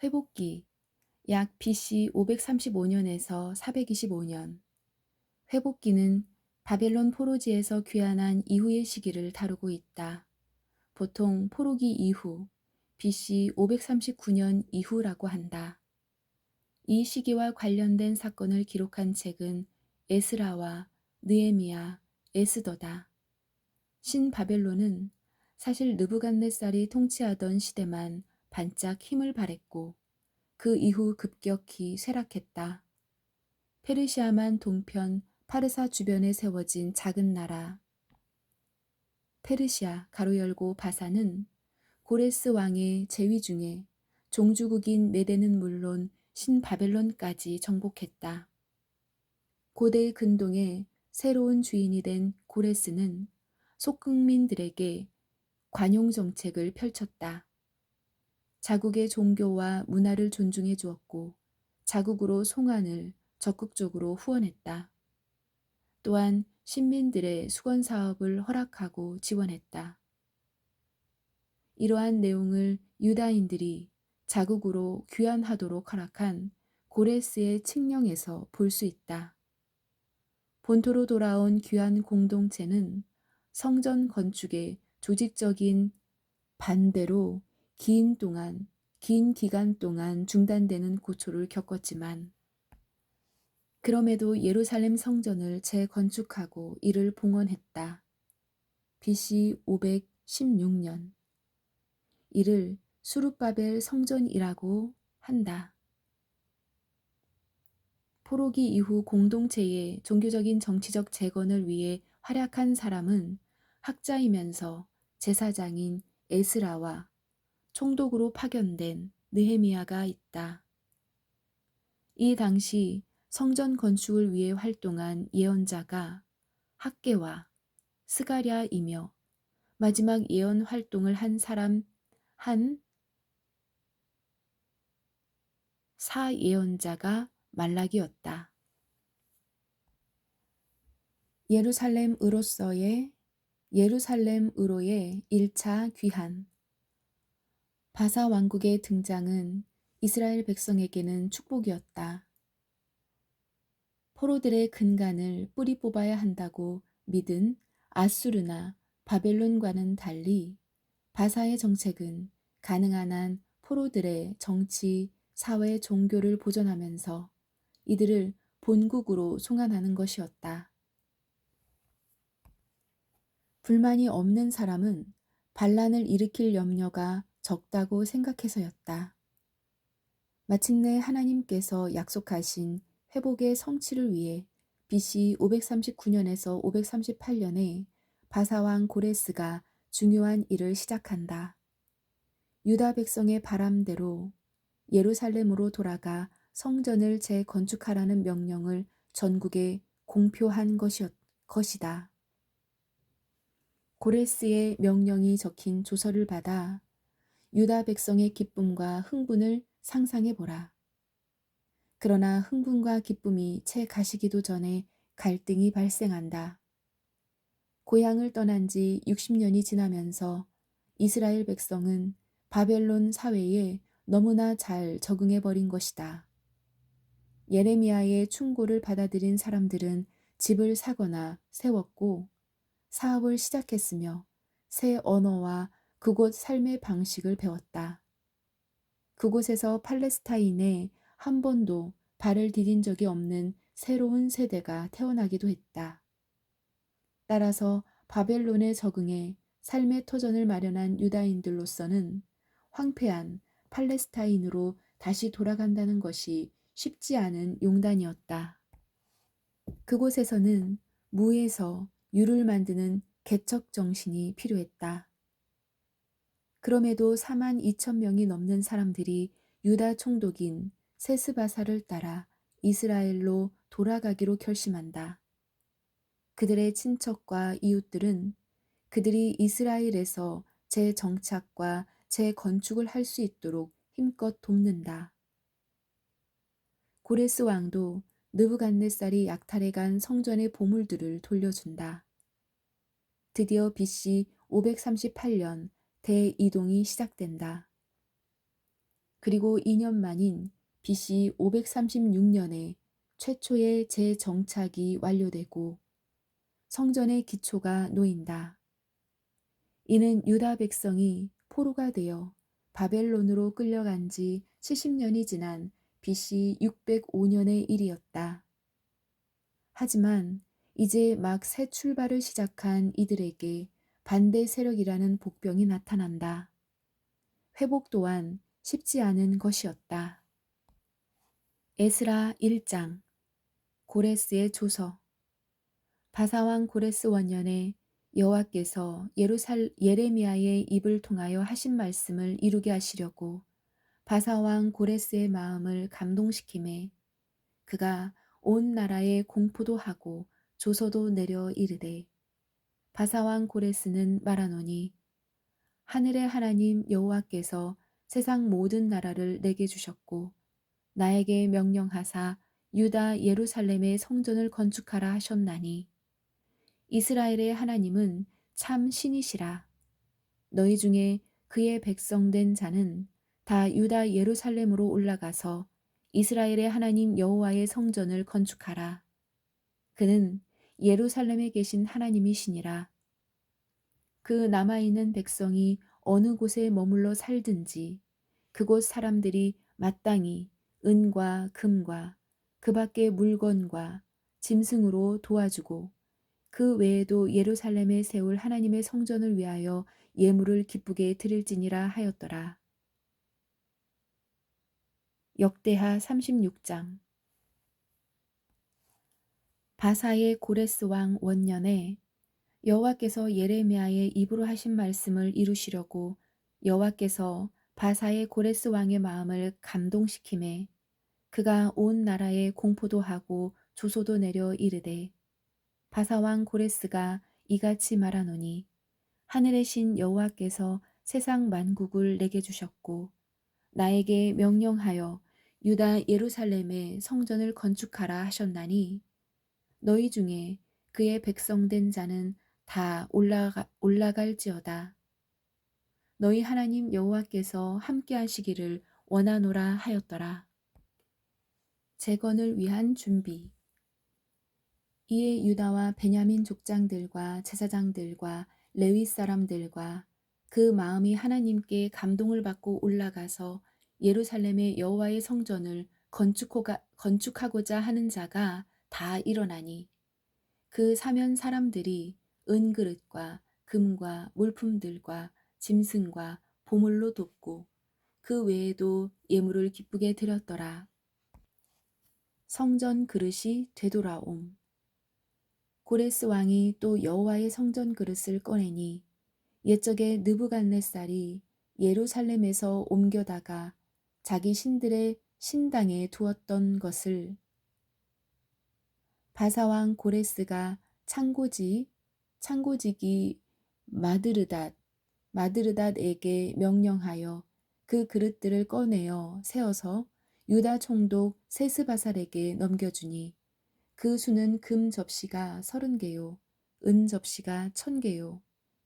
회복기 약 BC 535년에서 425년. 회복기는 바벨론 포로지에서 귀환한 이후의 시기를 다루고 있다. 보통 포로기 이후, BC 539년 이후라고 한다. 이 시기와 관련된 사건을 기록한 책은 에스라와 느헤미야, 에스더다. 신바벨론은 사실 느부갓네살이 통치하던 시대만 반짝 힘을 발했고 그 이후 급격히 쇠락했다. 페르시아만 동편 파르사 주변에 세워진 작은 나라 페르시아 가로 열고 바사는 고레스 왕의 제위 중에 종주국인 메대는 물론 신바벨론까지 정복했다. 고대 근동의 새로운 주인이 된 고레스는 속국민들에게 관용 정책을 펼쳤다. 자국의 종교와 문화를 존중해 주었고 자국으로 송환을 적극적으로 후원했다. 또한 신민들의 수건 사업을 허락하고 지원했다. 이러한 내용을 유다인들이 자국으로 귀환하도록 허락한 고레스의 칙령에서 볼 수 있다. 본토로 돌아온 귀환 공동체는 성전 건축의 조직적인 반대로 긴 기간 동안 중단되는 고초를 겪었지만 그럼에도 예루살렘 성전을 재건축하고 이를 봉헌했다. BC 516년. 이를 수룹바벨 성전이라고 한다. 포로기 이후 공동체의 종교적인 정치적 재건을 위해 활약한 사람은 학자이면서 제사장인 에스라와 총독으로 파견된 느헤미야가 있다. 이 당시 성전 건축을 위해 활동한 예언자가 학개와 스가랴이며 마지막 예언 활동을 한 사람 한 사예언자가 말라기였다. 예루살렘으로의 1차 귀환. 바사 왕국의 등장은 이스라엘 백성에게는 축복이었다. 포로들의 근간을 뿌리 뽑아야 한다고 믿은 아수르나 바벨론과는 달리 바사의 정책은 가능한 한 포로들의 정치, 사회, 종교를 보존하면서 이들을 본국으로 송환하는 것이었다. 불만이 없는 사람은 반란을 일으킬 염려가 적다고 생각해서였다. 마침내 하나님께서 약속하신 회복의 성취를 위해 BC 539년에서 538년에 바사왕 고레스가 중요한 일을 시작한다. 유다 백성의 바람대로 예루살렘으로 돌아가 성전을 재건축하라는 명령을 전국에 공표한 것이다. 고레스의 명령이 적힌 조서를 받아 유다 백성의 기쁨과 흥분을 상상해 보라. 그러나 흥분과 기쁨이 채 가시기도 전에 갈등이 발생한다. 고향을 떠난 지 60년이 지나면서 이스라엘 백성은 바벨론 사회에 너무나 잘 적응해 버린 것이다. 예레미야의 충고를 받아들인 사람들은 집을 사거나 세웠고 사업을 시작했으며 새 언어와 그곳 삶의 방식을 배웠다. 그곳에서 팔레스타인에 한 번도 발을 디딘 적이 없는 새로운 세대가 태어나기도 했다. 따라서 바벨론에 적응해 삶의 터전을 마련한 유다인들로서는 황폐한 팔레스타인으로 다시 돌아간다는 것이 쉽지 않은 용단이었다. 그곳에서는 무에서 유를 만드는 개척 정신이 필요했다. 그럼에도 4만 2천 명이 넘는 사람들이 유다 총독인 세스바사를 따라 이스라엘로 돌아가기로 결심한다. 그들의 친척과 이웃들은 그들이 이스라엘에서 재정착과 재건축을 할 수 있도록 힘껏 돕는다. 고레스 왕도 느부갓네살이 약탈해간 성전의 보물들을 돌려준다. 드디어 BC 538년 대이동이 시작된다. 그리고 2년 만인 BC 536년에 최초의 재정착이 완료되고 성전의 기초가 놓인다. 이는 유다 백성이 포로가 되어 바벨론으로 끌려간 지 70년이 지난 BC 605년의 일이었다. 하지만 이제 막 새 출발을 시작한 이들에게 반대 세력이라는 복병이 나타난다. 회복 또한 쉽지 않은 것이었다. 에스라 1장 고레스의 조서. 바사왕 고레스 원년에 여호와께서 예레미야의 입을 통하여 하신 말씀을 이루게 하시려고 바사왕 고레스의 마음을 감동시키매 그가 온 나라에 공포도 하고 조서도 내려 이르되 바사왕 고레스는 말하노니 하늘의 하나님 여호와께서 세상 모든 나라를 내게 주셨고 나에게 명령하사 유다 예루살렘의 성전을 건축하라 하셨나니 이스라엘의 하나님은 참 신이시라. 너희 중에 그의 백성된 자는 다 유다 예루살렘으로 올라가서 이스라엘의 하나님 여호와의 성전을 건축하라. 그는 예루살렘에 계신 하나님이시니라. 그 남아있는 백성이 어느 곳에 머물러 살든지 그곳 사람들이 마땅히 은과 금과 그 밖의 물건과 짐승으로 도와주고 그 외에도 예루살렘에 세울 하나님의 성전을 위하여 예물을 기쁘게 드릴지니라 하였더라. 역대하 36장. 바사의 고레스 왕 원년에 여호와께서 예레미야의 입으로 하신 말씀을 이루시려고 여호와께서 바사의 고레스 왕의 마음을 감동시키매 그가 온 나라에 공포도 하고 조소도 내려 이르되 바사 왕 고레스가 이같이 말하노니 하늘의 신 여호와께서 세상 만국을 내게 주셨고 나에게 명령하여 유다 예루살렘에 성전을 건축하라 하셨나니 너희 중에 그의 백성된 자는 다 올라갈지어다. 너희 하나님 여호와께서 함께 하시기를 원하노라 하였더라. 재건을 위한 준비. 이에 유다와 베냐민 족장들과 제사장들과 레위 사람들과 그 마음이 하나님께 감동을 받고 올라가서 예루살렘의 여호와의 성전을 건축하고자 하는 자가 다 일어나니 그 사면 사람들이 은그릇과 금과 물품들과 짐승과 보물로 돕고 그 외에도 예물을 기쁘게 드렸더라. 성전 그릇이 되돌아옴. 고레스 왕이 또 여호와의 성전 그릇을 꺼내니 옛적에 느부갓네살이 예루살렘에서 옮겨다가 자기 신들의 신당에 두었던 것을 바사왕 고레스가 창고지기 마드르닷에게 명령하여 그 그릇들을 꺼내어 세워서 유다 총독 세스바살에게 넘겨주니 그 수는 금 접시가 30개요, 은 접시가 1000개요,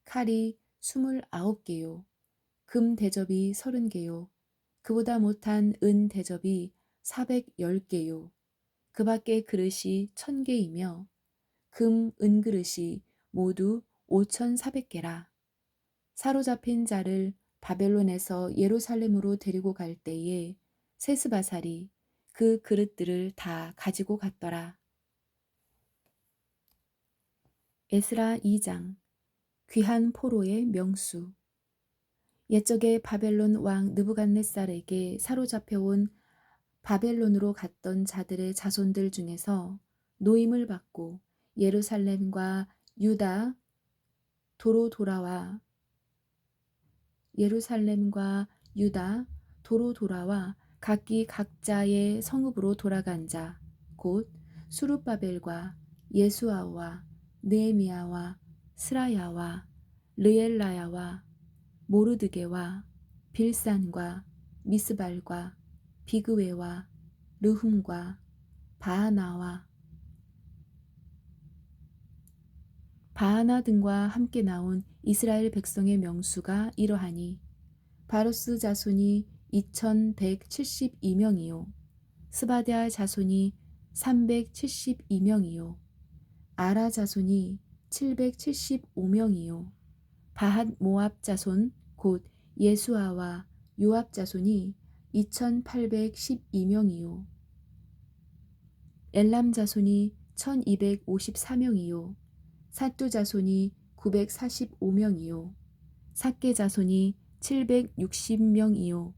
칼이 29개요, 금 대접이 30개요, 그보다 못한 은 대접이 410개요, 그 밖의 그릇이 1000개이며 금, 은 그릇이 모두 5400개라. 사로잡힌 자를 바벨론에서 예루살렘으로 데리고 갈 때에 세스바살이 그 그릇들을 다 가지고 갔더라. 에스라 2장. 귀한 포로의 명수. 옛적에 바벨론 왕 느부갓네살에게 사로잡혀온 바벨론으로 갔던 자들의 자손들 중에서 노임을 받고 예루살렘과 유다 도로 돌아와 각기 각자의 성읍으로 돌아간 자, 곧 수룹바벨과 예수아와 느헤미야와 스라야와 르엘라야와 모르드게와 빌산과 미스발과 비그웨와 르훔과 바하나 등과 함께 나온 이스라엘 백성의 명수가 이러하니 바로스 자손이 2172명이요. 스바랴 자손이 372명이요. 아라 자손이 775명이요. 바핫 모압 자손 곧 예수아와 요압 자손이 2812명이요. 엘람 자손이 1254명이요. 사뚜 자손이 945명이요. 삭게 자손이 760명이요.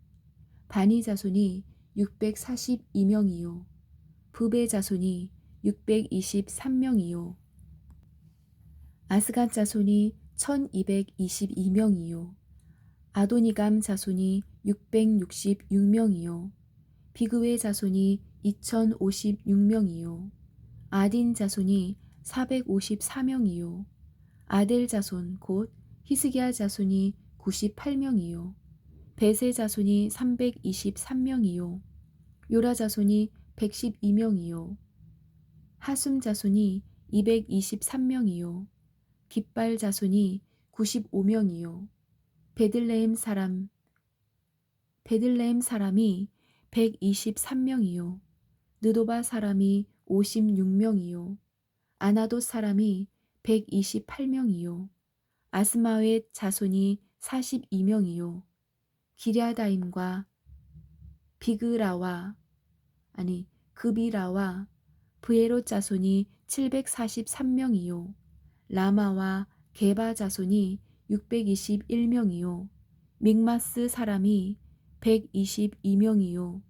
바니 자손이 642명이요. 부베 자손이 623명이요. 아스갓 자손이 1222명이요. 아도니감 자손이 666명이요. 비그웨 자손이 2056명이요. 아딘 자손이 454명이요. 아델 자손 곧 히스기야 자손이 98명이요. 베세 자손이 323명이요. 요라 자손이 112명이요. 하숨 자손이 223명이요. 깃발 자손이 95명이요. 베들레헴 사람이 123명이요. 느도바 사람이 56명이요. 아나돗 사람이 128명이요. 아스마웻 자손이 42명이요. 기랴다임과 그비라와 브에롯 자손이 743명이요. 라마와 게바 자손이 621명이요. 믹마스 사람이 122명이요.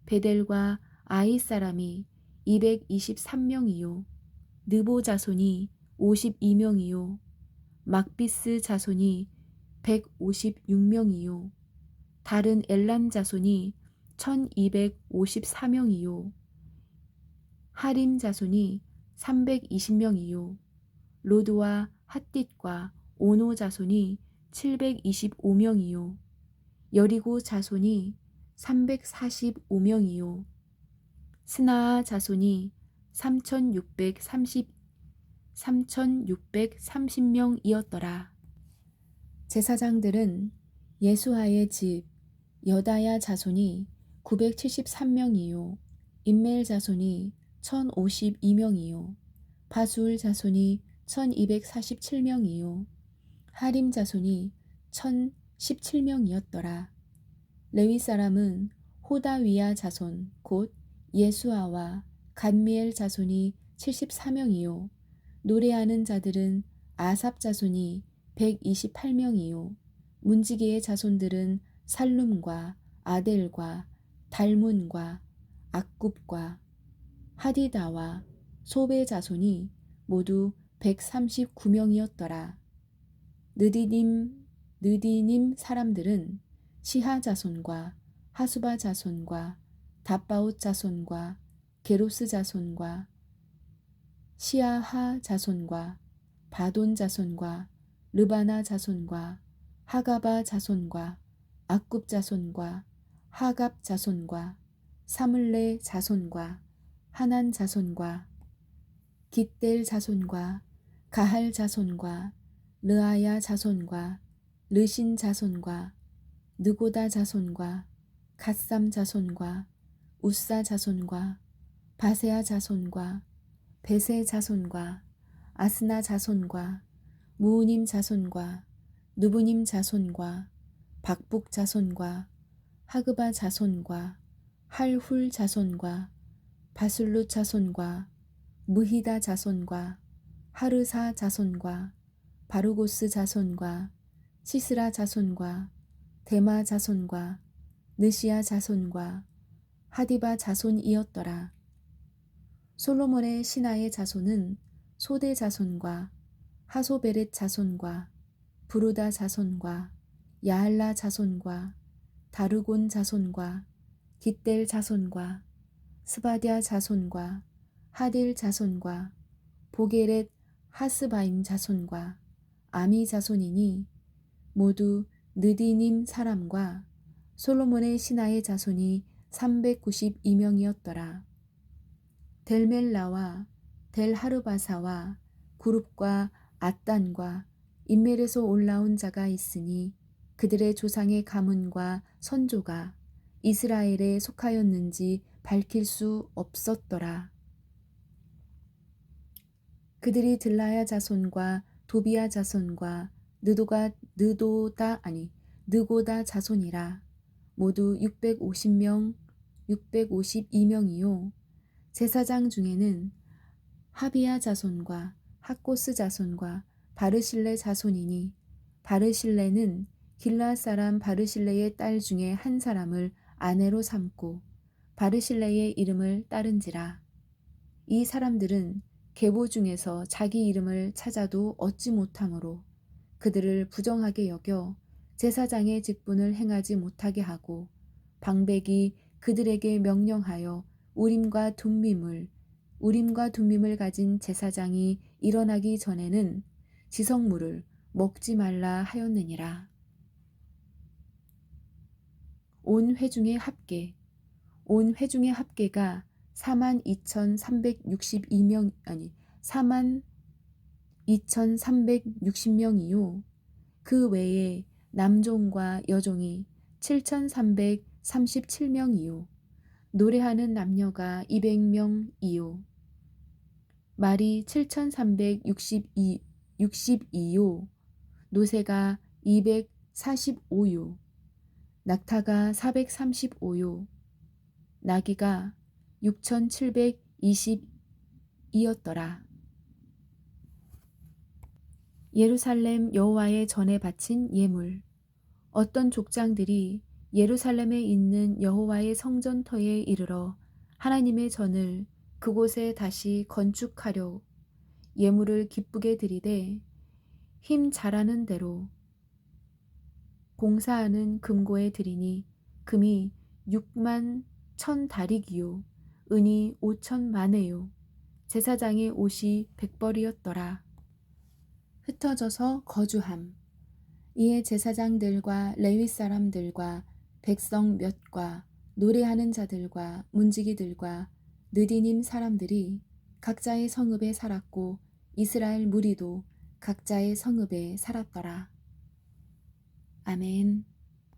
베델과 아이 사람이 223명이요. 느보 자손이 52명이요. 막비스 자손이 156명이요. 다른 엘람 자손이 1254명이요. 하림 자손이 320명이요. 로드와 핫딧과 오노 자손이 725명이요. 여리고 자손이 345명이요. 스나아 자손이 3630명이었더라. 제사장들은 예수아의 집 여다야 자손이 973명이요. 임멜 자손이 1052명이요. 바술 자손이 1247명이요. 하림 자손이 1017명이었더라. 레위 사람은 호다위야 자손 곧 예수아와 간미엘 자손이 74명이요. 노래하는 자들은 아삽 자손이 128명이요. 문지기의 자손들은 살룸과 아델과 달문과 악굽과 하디다와 소베 자손이 모두 139명이었더라. 느디님 사람들은 시하 자손과 하수바 자손과 다바옷 자손과 게로스 자손과 시아하 자손과 바돈 자손과 르바나 자손과 하가바 자손과 악굽 자손과 하갑 자손과 사물레 자손과 하난 자손과 깃델 자손과 가할 자손과 르아야 자손과 르신 자손과 느고다 자손과 갓삼 자손과 우사 자손과 바세아 자손과 베세 자손과 아스나 자손과 무우님 자손과 누부님 자손과 박북 자손과 하그바 자손과 할훌 자손과 바술루 자손과 무히다 자손과 하르사 자손과 바루고스 자손과 시스라 자손과 데마 자손과 느시아 자손과 하디바 자손이었더라. 솔로몬의 신하의 자손은 소대 자손과 하소베렛 자손과 부르다 자손과 야할라 자손과 다르곤 자손과 깃델 자손과 스바랴 자손과 하딜 자손과 보게렛 하스바임 자손과 아미 자손이니 모두 느디님 사람과 솔로몬의 신하의 자손이 392명이었더라. 델멜라와 델하르바사와 구룹과 앗단과 인멜에서 올라온 자가 있으니 그들의 조상의 가문과 선조가 이스라엘에 속하였는지 밝힐 수 없었더라. 그들이 들라야 자손과 도비야 자손과 느고다 자손이라. 모두 652명이요. 제사장 중에는 하비야 자손과 학고스 자손과 바르실레 자손이니, 바르실레는 길르앗 사람 바르실레의 딸 중에 한 사람을 아내로 삼고 바르실레의 이름을 따른지라. 이 사람들은 계보 중에서 자기 이름을 찾아도 얻지 못하므로 그들을 부정하게 여겨 제사장의 직분을 행하지 못하게 하고, 방백이 그들에게 명령하여 우림과 둠밈을 가진 제사장이 일어나기 전에는 지성물을 먹지 말라 하였느니라. 온 회중의 합계가 42,360명이요. 그 외에 남종과 여종이 7,337명이요. 노래하는 남녀가 200명이요. 말이 7,362요. 노새가 245요. 낙타가 435요. 나귀가 6,720이었더라. 예루살렘 여호와의 전에 바친 예물. 어떤 족장들이 예루살렘에 있는 여호와의 성전터에 이르러 하나님의 전을 그곳에 다시 건축하려 예물을 기쁘게 드리되, 힘 잘하는 대로 공사하는 금고에 드리니 금이 6만 1,000다릭이요 은이 5,000마네요. 제사장의 옷이 100벌이었더라. 흩어져서 거주함. 이에 제사장들과 레위 사람들과 백성 몇과 노래하는 자들과 문지기들과 느디님 사람들이 각자의 성읍에 살았고, 이스라엘 무리도 각자의 성읍에 살았더라. 아멘.